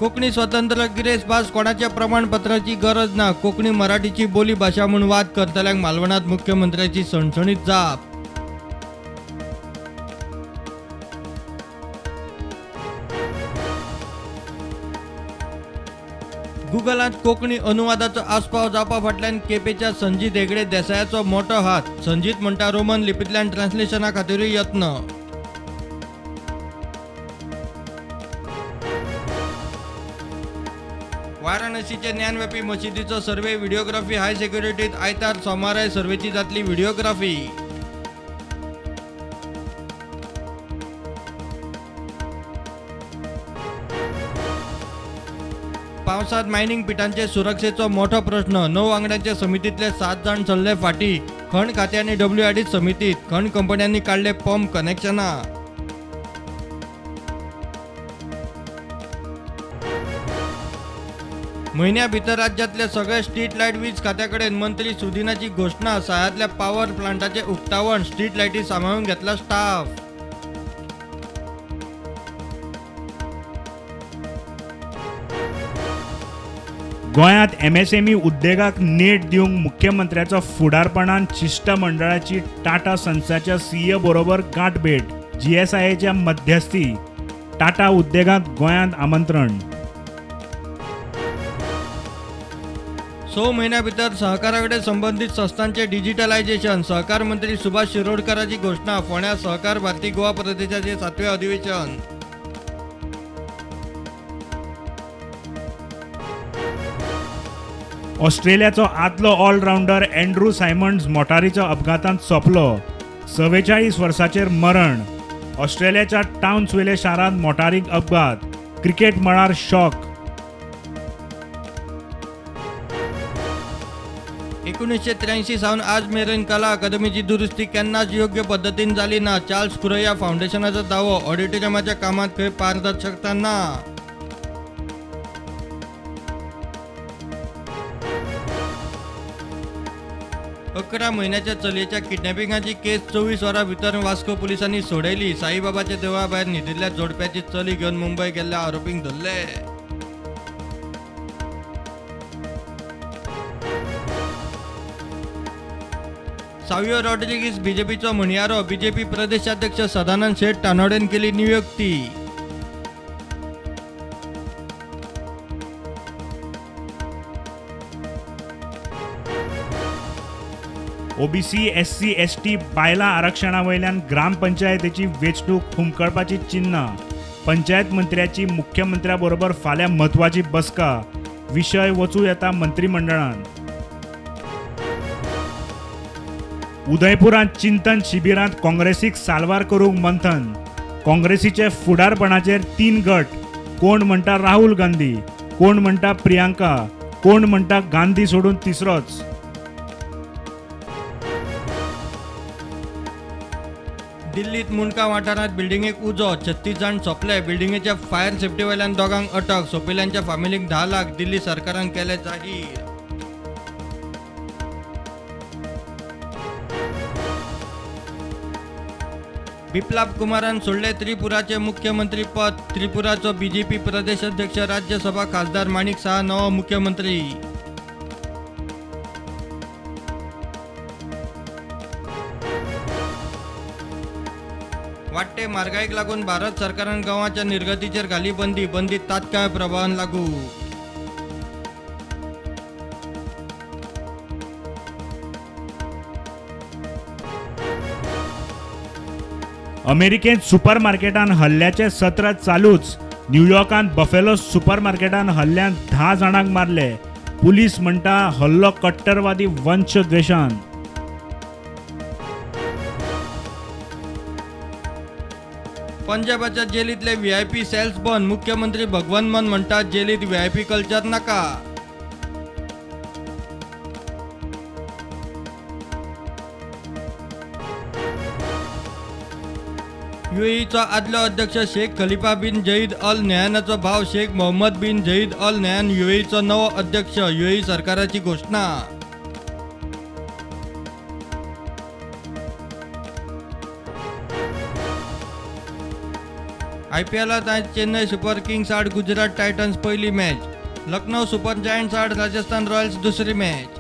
कोकणी स्वतंत्र grace pass कोणाच्या प्रमाणपत्राची गरज ना. कोकणी मराठीची बोली भाषा म्हणून वाद करतल्यांक मालवणात मुख्यमंत्र्याची सणसणीत जाप. गुगलात कोकणी अनुवादाचो आस्पाव जावपा फाटल्यान केपेच्या संजीत हेगडे देसायाचो मोठो हात. संजीत म्हणटा रोमन लिपींतल्यान ट्रान्सलेशना खातीरूय यत्न. वाराणसीचे ज्ञानव्यापी मशिदीचो सर्वे व्हिडिओग्राफी हाय सिक्युरिटीत आयतार सोमारा सर्वेची जातली व्हिडिओग्राफी. पावसात मायनिंग पिटांचे सुरक्षेचो मोठो प्रश्न. 9 वांगड्यांच्या समितीतले 7 जण चल्ले फाटी. खण खात्याने WID समितीत. खण कंपन्यांनी काढले पंप कनेक्शना. महिन्या भितर राज्यातले सगळे स्ट्रीट लाईट वीज खात्याकडेन. मंत्री सुदिनाची घोषणा. साह्यातल्या पॉवर प्लांटाचे उक्तावण. स्ट्रीट लाईटी सांभाळून घेतला स्टाफ. गोंयांत MSME उद्देगाक नेट दिवंक मुख्यमंत्र्याचो फुडारपणान शिष्टमंडळाची टाटा सन्साच्या CEO बरोबर गांठभेट. GSIAच्या मध्यस्थी. टाटा उद्देगाक गोंयांत आमंत्रण. 6 महिन्या भितर सहकाराकडे संबंधित संस्थांचे डिजिटलायझेशन. सहकार मंत्री सुभाष शिरोडकरांची घोषणा. फोंड्या सहकार भारती गोवा प्रदेशाचे 7वे अधिवेशन. ऑस्ट्रेलियाचो आदलो ऑलराउंडर अँड्रू सायमंड्स मोटारीच्या अपघातांत सोंपलो. 44 वर्सांचेर मरण. ऑस्ट्रेलियाच्या टाउन्सविले शारांत मोटारीक अपघात. क्रिकेट मळार शॉक. 1983 सावन आज मेरेन कला अकादमीची दुरुस्ती केन्नाच योग्य पद्धतीन जाली ना. चार्ल्स कुरैया फाउंडेशनाचो दावो. ऑडिटोरियमाच्या कामात खंय पारदर्शकता ना. अकरा महिन्याच्या चलयेच्या किडनॅपिंगाची केस 24 वरां भितर वास्को पुलिसांनी सोडयली. साईबाबाच्या देवळा भायर न्हिदिल्ल्या जोडप्याची चली घेवन मुंबय गेल्ल्या आरोपींक धरले. सावियो रॉड्रिगीस बीजेपीचो म्हणयारो. बीजेपी प्रदेशाध्यक्ष सदानंद शेठ टानोडेन केली नियुक्ती. OBC SC ST बायलां आरक्षणा वयल्यान ग्रामपंचायतीची वेंचणूक हुमकळपाची चिन्ह. पंचायत मंत्र्याची मुख्यमंत्र्या बरोबर फाल्यां म्हत्वाची बसका. विशय वचूं येता मंत्रिमंडळान. उदयपुरांत चिंतन शिबिरांत काँग्रेसीक साल्वार करूंक मंथन. काँग्रेसीचे फुडारपणाचेर 3 गट. कोण म्हणटा राहुल गांधी, कोण म्हणटा प्रियांका, कोण म्हणटा गांधी सोडून तिसरोच. दिल्लीत मुंडका वाठारात बिल्डिंगेक उजो. 36 जाण सोंपले. बिल्डिंगेच्या फायर सेफ्टी वयल्यान दोगांक अटक. सोंपिल्ल्यांच्या फॅमिलीक 10 लाख दिल्ली सरकारान केले जाहीर. बिप्लब कुमारान सोडले त्रिपुराचे मुख्यमंत्री पद. त्रिपुराचो BJP प्रदेशाध्यक्ष. राज्यसभा खासदार माणिक साहा नवो मुख्यमंत्री. वाडटे म्हारगायेक लागून भारत सरकारान गंवाच्या निर्गतीचेर घाली बंदी. बंदी तात्काळ प्रभावान लागू. अमेरिकेंत सुपरमार्केटान हल्ल्याचे सत्र चालूच. न्यूयॉर्कांत बफेलो सुपरमार्केटान हल्ल्यान 10 जाणांक मारले. पुलीस म्हणटा हल्लो कट्टरवादी वंशद्वेशान. पंजाबाच्या जेलींतले VIP सेल्स बंद. मुख्यमंत्री भगवंत मान म्हणटात जेलीत VIP कल्चर नाका. UAEचा आदलो अध्यक्ष शेख खलिफा बिन जईद अल नह्यानाचो भाव शेख मोहम्मद बिन जईद अल नह्यान UAEचो नवो अध्यक्ष. UAE सरकाराची घोषणा. IPLात आज चेन्नई सुपर किंग्स आड गुजरात टायटन्स पहिली मॅच, लखनौ सुपर जायंट्स आड राजस्थान रॉयल्स दुसरी मॅच.